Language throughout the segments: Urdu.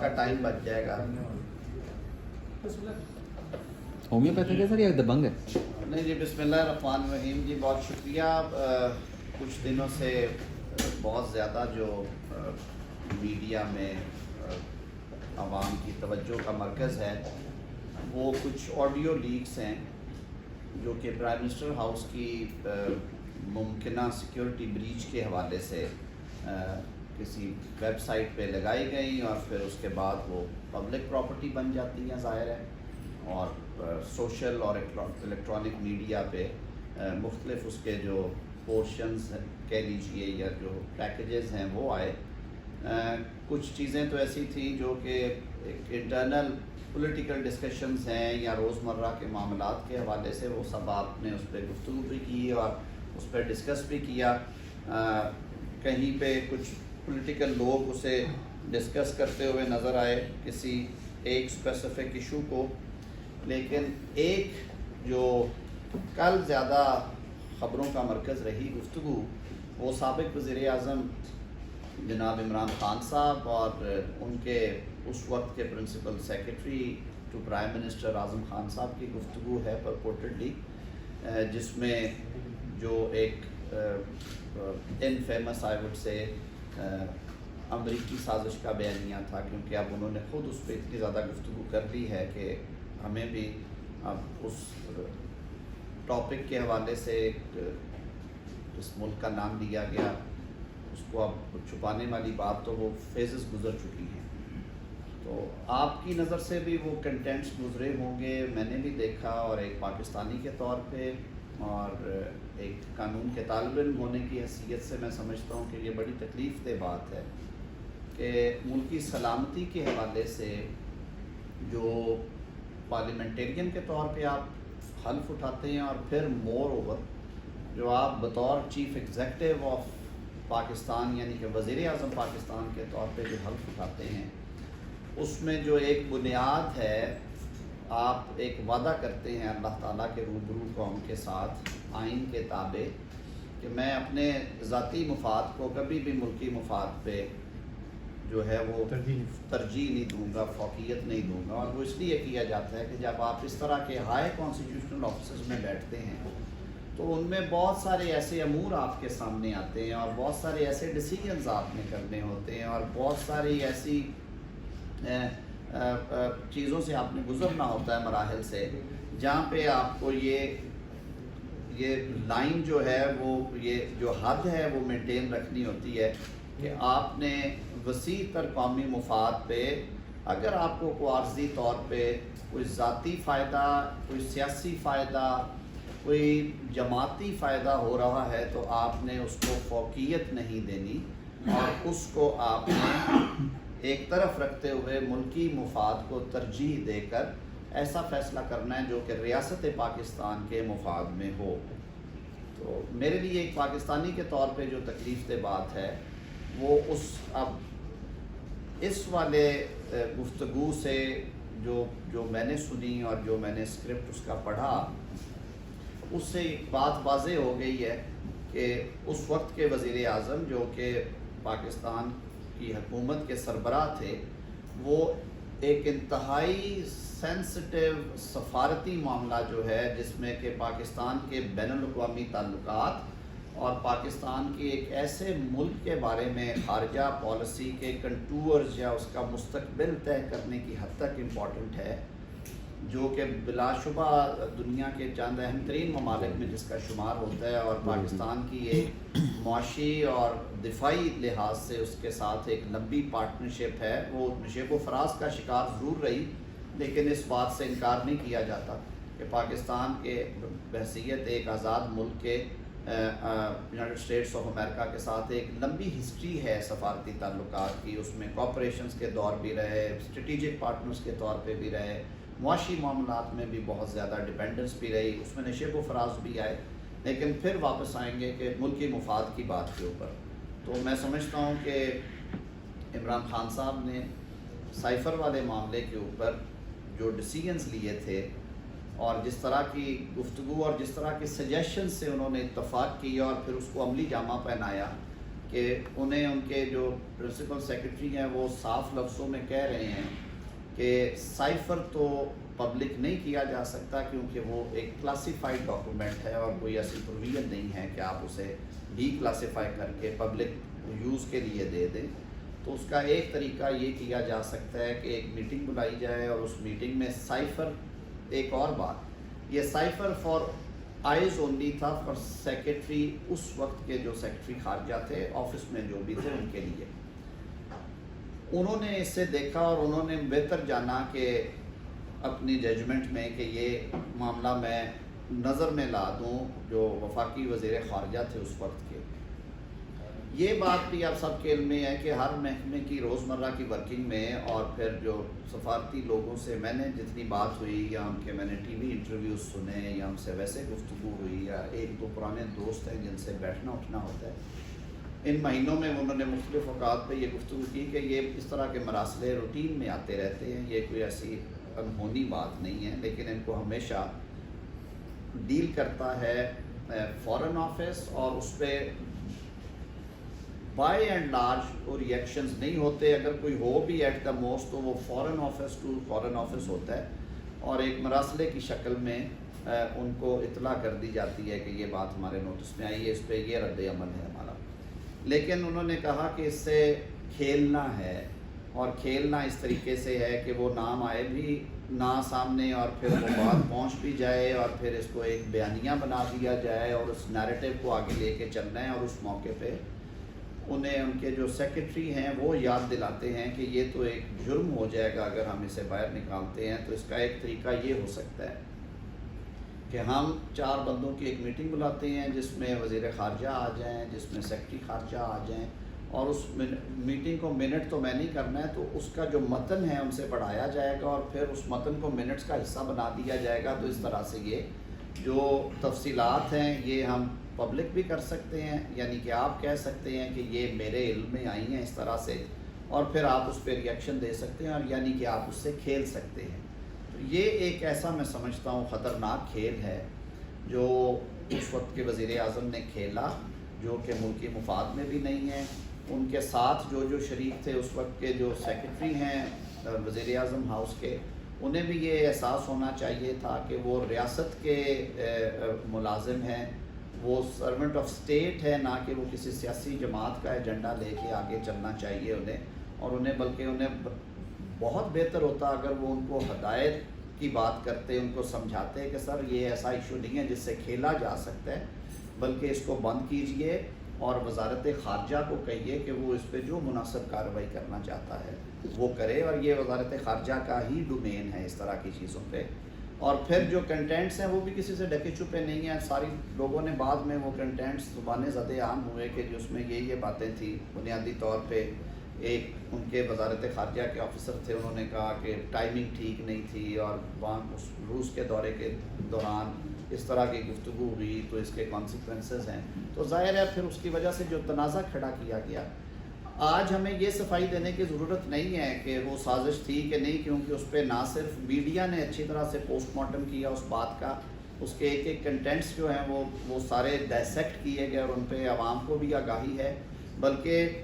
کا ٹائم بچ جائے گا. ہومیوپیتھک ہے سر یا دبنگ ہے؟ نہیں جی، بسم اللہ الرحمن الرحیم. جی بہت شکریہ. کچھ دنوں سے بہت زیادہ جو میڈیا میں عوام کی توجہ کا مرکز ہے وہ کچھ آڈیو لیکس ہیں جو کہ پرائم منسٹر ہاؤس کی ممکنہ سیکیورٹی بریچ کے حوالے سے کسی ویب سائٹ پہ لگائی گئیں اور پھر اس کے بعد وہ پبلک پراپرٹی بن جاتی ہیں ظاہر ہے، اور سوشل اور الیکٹرانک میڈیا پہ مختلف اس کے جو پورشنز کہہ لیجئے یا جو پیکیجز ہیں وہ آئے. کچھ چیزیں تو ایسی تھیں جو کہ ایک انٹرنل پولیٹیکل ڈسکشنز ہیں یا روزمرہ کے معاملات کے حوالے سے، وہ سب آپ نے اس پہ گفتگو بھی کی اور اس پہ ڈسکس بھی کیا. کہیں پہ کچھ پولیٹیکل لوگ اسے ڈسکس کرتے ہوئے نظر آئے کسی ایک اسپیسیفک ایشو کو، لیکن ایک جو کل زیادہ خبروں کا مرکز رہی گفتگو وہ سابق وزیر اعظم جناب عمران خان صاحب اور ان کے اس وقت کے principal secretary to prime minister Azam Khan صاحب کی گفتگو ہے پرپورٹڈلی، جس میں جو ایک انفیمس آئی وڈ سے امریکی سازش کا بیانیہ تھا، کیونکہ اب انہوں نے خود اس پہ اتنی زیادہ گفتگو کر لی ہے کہ ہمیں بھی اب اس ٹاپک کے حوالے سے ایک اس ملک کا نام لیا گیا، اس کو اب چھپانے والی بات تو وہ فیزز گزر چکی ہیں. تو آپ کی نظر سے بھی وہ کنٹینٹس گزرے ہوں گے، میں نے بھی دیکھا، اور ایک پاکستانی کے طور پہ اور ایک قانون کے طالب علم ہونے کی حیثیت سے میں سمجھتا ہوں کہ یہ بڑی تکلیف دہ بات ہے کہ ملکی سلامتی کے حوالے سے جو پارلیمنٹیرین کے طور پہ آپ حلف اٹھاتے ہیں اور پھر مور اوور جو آپ بطور چیف ایگزیکٹو آف پاکستان یعنی کہ وزیر اعظم پاکستان کے طور پہ جو حلف اٹھاتے ہیں، اس میں جو ایک بنیاد ہے، آپ ایک وعدہ کرتے ہیں اللہ تعالیٰ کے روبرو قوم کے ساتھ آئین کے تابع کہ میں اپنے ذاتی مفاد کو کبھی بھی ملکی مفاد پہ جو ہے وہ ترجیح نہیں دوں گا، فوقیت نہیں دوں گا. اور وہ اس لیے کیا جاتا ہے کہ جب آپ اس طرح کے ہائی کانسٹیٹیوشنل آفیسز میں بیٹھتے ہیں تو ان میں بہت سارے ایسے امور آپ کے سامنے آتے ہیں اور بہت سارے ایسے ڈیسیجنز آپ نے کرنے ہوتے ہیں اور بہت ساری ایسی چیزوں سے آپ نے گزرنا ہوتا ہے، مراحل سے، جہاں پہ آپ کو یہ لائن جو ہے وہ یہ جو حد ہے وہ مینٹین رکھنی ہوتی ہے کہ آپ نے وسیع تر قومی مفاد پہ اگر آپ کو کوئی عارضی طور پہ کوئی ذاتی فائدہ، کوئی سیاسی فائدہ، کوئی جماعتی فائدہ ہو رہا ہے تو آپ نے اس کو فوقیت نہیں دینی اور اس کو آپ نے ایک طرف رکھتے ہوئے ملکی مفاد کو ترجیح دے کر ایسا فیصلہ کرنا ہے جو کہ ریاست پاکستان کے مفاد میں ہو. تو میرے لیے ایک پاکستانی کے طور پہ جو تکلیف دہ بات ہے وہ اس والے گفتگو سے جو میں نے سنی اور جو میں نے اسکرپٹ اس کا پڑھا، اس سے ایک بات واضح ہو گئی ہے کہ اس وقت کے وزیر اعظم جو کہ پاکستان کی حکومت کے سربراہ تھے، وہ ایک انتہائی سینسٹیو سفارتی معاملہ جو ہے جس میں کہ پاکستان کے بین الاقوامی تعلقات اور پاکستان کی ایک ایسے ملک کے بارے میں خارجہ پالیسی کے کنٹورز یا اس کا مستقبل طے کرنے کی حد تک امپورٹنٹ ہے، جو کہ بلا شبہ دنیا کے چند اہم ترین ممالک میں جس کا شمار ہوتا ہے، اور پاکستان کی ایک معاشی اور دفاعی لحاظ سے اس کے ساتھ ایک لمبی پارٹنرشپ ہے. وہ نشیب و فراز کا شکار ضرور رہی، لیکن اس بات سے انکار نہیں کیا جاتا کہ پاکستان کے بحیثیت ایک آزاد ملک کے یونائٹڈ اسٹیٹس آف امریکہ کے ساتھ ایک لمبی ہسٹری ہے سفارتی تعلقات کی. اس میں کوآپریشنز کے دور بھی رہے، اسٹریٹجک پارٹنرز کے طور پہ بھی رہے، معاشی معاملات میں بھی بہت زیادہ ڈیپینڈنس بھی رہی، اس میں نشیب و فراز بھی آئے. لیکن پھر واپس آئیں گے کہ ملکی مفاد کی بات کے اوپر. تو میں سمجھتا ہوں کہ عمران خان صاحب نے سائفر والے معاملے کے اوپر جو ڈیسیجنز لیے تھے اور جس طرح کی گفتگو اور جس طرح کے سجیشن سے انہوں نے اتفاق کیا اور پھر اس کو عملی جامہ پہنایا، کہ انہیں ان کے جو پرنسپل سیکرٹری ہیں وہ صاف لفظوں میں کہہ رہے ہیں کہ سائفر تو پبلک نہیں کیا جا سکتا کیونکہ وہ ایک کلاسیفائڈ ڈاکومنٹ ہے اور کوئی ایسی پروویژن نہیں ہے کہ آپ اسے ڈی کلاسیفائی کر کے پبلک یوز کے لیے دے دیں. تو اس کا ایک طریقہ یہ کیا جا سکتا ہے کہ ایک میٹنگ بلائی جائے اور اس میٹنگ میں سائفر. ایک اور بات، یہ سائفر فار آئیز اونلی تھا فار سیکرٹری، اس وقت کے جو سیکرٹری خارجہ تھے آفس میں جو بھی تھے ان کے لیے. انہوں نے اس سے دیکھا اور انہوں نے بہتر جانا کہ اپنی ججمنٹ میں کہ یہ معاملہ میں نظر میں لا دوں جو وفاقی وزیر خارجہ تھے اس وقت کے. یہ بات بھی آپ سب کے علم میں ہے کہ ہر محکمے کی روزمرہ کی ورکنگ میں اور پھر جو سفارتی لوگوں سے میں نے جتنی بات ہوئی یا ان کے میں نے ٹی وی انٹرویوز سنے یا ان سے ویسے گفتگو ہوئی یا ایک دو پرانے دوست ہیں جن سے بیٹھنا اٹھنا ہوتا ہے، ان مہینوں میں انہوں نے مختلف اوقات پہ یہ گفتگو کی کہ یہ اس طرح کے مراسلے روٹین میں آتے رہتے ہیں، یہ کوئی ایسی انہونی بات نہیں ہے، لیکن ان کو ہمیشہ ڈیل کرتا ہے فارن آفس اور اس پہ بائی اینڈ لارج وہ ریئیکشنز نہیں ہوتے. اگر کوئی ہو بھی ایٹ دا موسٹ تو وہ foreign office to foreign office ہوتا ہے اور ایک مراسلے کی شکل میں ان کو اطلاع کر دی جاتی ہے کہ یہ بات ہمارے نوٹس میں آئی ہے، اس پہ یہ رد عمل ہے ہمارا. لیکن انہوں نے کہا کہ اس سے کھیلنا ہے اور کھیلنا اس طریقے سے ہے کہ وہ نام آئے بھی نہ سامنے اور پھر وہ بات پہنچ بھی جائے اور پھر اس کو ایک بیانیہ بنا دیا جائے اور اس نیریٹو کو آگے لے کے چلنا ہے. اور اس موقع پہ انہیں ان کے جو سیکرٹری ہیں وہ یاد دلاتے ہیں کہ یہ تو ایک جرم ہو جائے گا اگر ہم اسے باہر نکالتے ہیں. تو اس کا ایک طریقہ یہ ہو سکتا ہے کہ ہم 4 بندوں کی ایک میٹنگ بلاتے ہیں جس میں وزیر خارجہ آ جائیں، جس میں سیکرٹری خارجہ آ جائیں، اور اس میٹنگ کو منٹ تو میں نہیں کرنا ہے، تو اس کا جو متن ہے ان سے پڑھایا جائے گا اور پھر اس متن کو منٹس کا حصہ بنا دیا جائے گا. تو اس طرح سے یہ جو تفصیلات ہیں یہ ہم پبلک بھی کر سکتے ہیں، یعنی کہ آپ کہہ سکتے ہیں کہ یہ میرے علم میں آئی ہیں اس طرح سے، اور پھر آپ اس پہ ریئیکشن دے سکتے ہیں اور یعنی کہ آپ اس سے کھیل سکتے ہیں. تو یہ ایک ایسا میں سمجھتا ہوں خطرناک کھیل ہے جو اس وقت کے وزیر اعظم نے کھیلا، جو کہ ملکی مفاد میں بھی نہیں ہے. ان کے ساتھ جو شریک تھے اس وقت کے جو سیکرٹری ہیں وزیر اعظم ہاؤس کے، انہیں بھی یہ احساس ہونا چاہیے تھا کہ وہ ریاست کے ملازم ہیں، وہ سرونٹ آف اسٹیٹ ہے، نہ کہ وہ کسی سیاسی جماعت کا ایجنڈا لے کے آگے چلنا چاہیے انہیں. اور بلکہ انہیں بہت بہتر ہوتا اگر وہ ان کو ہدایت کی بات کرتے، ان کو سمجھاتے کہ سر یہ ایسا ایشو نہیں ہے جس سے کھیلا جا سکتا ہے، بلکہ اس کو بند کیجئے اور وزارت خارجہ کو کہیے کہ وہ اس پہ جو مناسب کارروائی کرنا چاہتا ہے وہ کرے. اور یہ وزارت خارجہ کا ہی ڈومین ہے اس طرح کی چیزوں پہ. اور پھر جو کنٹینٹس ہیں وہ بھی کسی سے ڈھکے چھپے نہیں ہیں. ساری لوگوں نے بعد میں وہ کنٹینٹس زبانیں زدے عام ہوئے کہ جس میں یہ باتیں تھیں. بنیادی طور پہ ایک ان کے وزارت خارجہ کے آفیسر تھے، انہوں نے کہا کہ ٹائمنگ ٹھیک نہیں تھی اور وہاں اس روس کے دورے کے دوران اس طرح کی گفتگو ہوئی تو اس کے کانسیکوینسز ہیں. تو ظاہر ہے پھر اس کی وجہ سے جو تنازع کھڑا کیا گیا. آج ہمیں یہ صفائی دینے کی ضرورت نہیں ہے کہ وہ سازش تھی کہ نہیں، کیونکہ اس پہ نہ صرف میڈیا نے اچھی طرح سے پوسٹ مارٹم کیا اس بات کا، اس کے ایک ایک کنٹینٹس جو ہیں وہ سارے ڈائسیکٹ کیے گئے اور ان پہ عوام کو بھی آگاہی ہے. بلکہ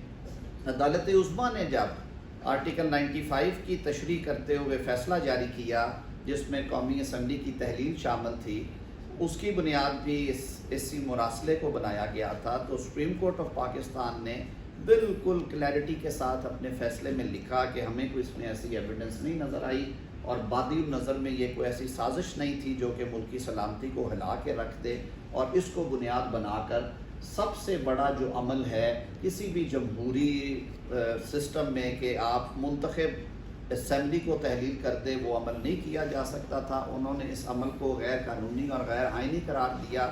عدالت عظمیٰ نے جب آرٹیکل 95 کی تشریح کرتے ہوئے فیصلہ جاری کیا جس میں قومی اسمبلی کی تحلیل شامل تھی، اس کی بنیاد بھی اسی مراسلے کو بنایا گیا تھا. تو سپریم کورٹ آف پاکستان نے بالکل کلیئرٹی کے ساتھ اپنے فیصلے میں لکھا کہ ہمیں کوئی اس میں ایسی ایویڈنس نہیں نظر آئی اور بادی نظر میں یہ کوئی ایسی سازش نہیں تھی جو کہ ملک کی سلامتی کو ہلا کے رکھ دے. اور اس کو بنیاد بنا کر سب سے بڑا جو عمل ہے کسی بھی جمہوری سسٹم میں کہ آپ منتخب اسمبلی کو تحلیل کر دے، وہ عمل نہیں کیا جا سکتا تھا. انہوں نے اس عمل کو غیر قانونی اور غیر آئینی قرار دیا.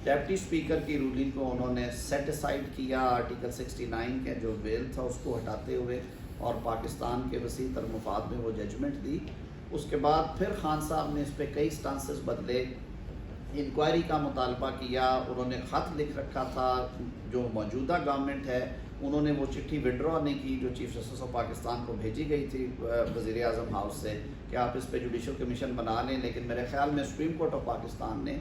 ڈپٹی اسپیکر کی رولنگ کو انہوں نے سیٹ اسائڈ کیا، آرٹیکل 69 کے جو بیل تھا اس کو ہٹاتے ہوئے، اور پاکستان کے وسیع تر مفاد میں وہ ججمنٹ دی. اس کے بعد پھر خان صاحب نے اس پہ کئی سٹانسز بدلے، انکوائری کا مطالبہ کیا. انہوں نے خط لکھ رکھا تھا جو موجودہ گورنمنٹ ہے، انہوں نے وہ چٹھی وڈرا نہیں کی جو چیف جسٹس آف پاکستان کو بھیجی گئی تھی وزیر اعظم ہاؤس سے کہ آپ اس پہ جوڈیشل کمیشن بنا لیں. لیکن میرے خیال میں سپریم کورٹ آف پاکستان نے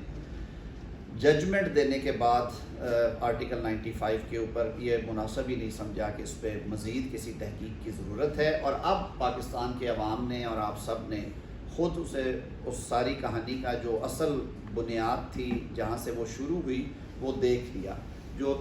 ججمنٹ دینے کے بعد آرٹیکل 95 کے اوپر یہ مناسب ہی نہیں سمجھا کہ اس پہ مزید کسی تحقیق کی ضرورت ہے، اور اب پاکستان کے عوام نے اور آپ سب نے خود اسے اس ساری کہانی کا جو اصل بنیاد تھی جہاں سے وہ شروع ہوئی وہ دیکھ لیا. جو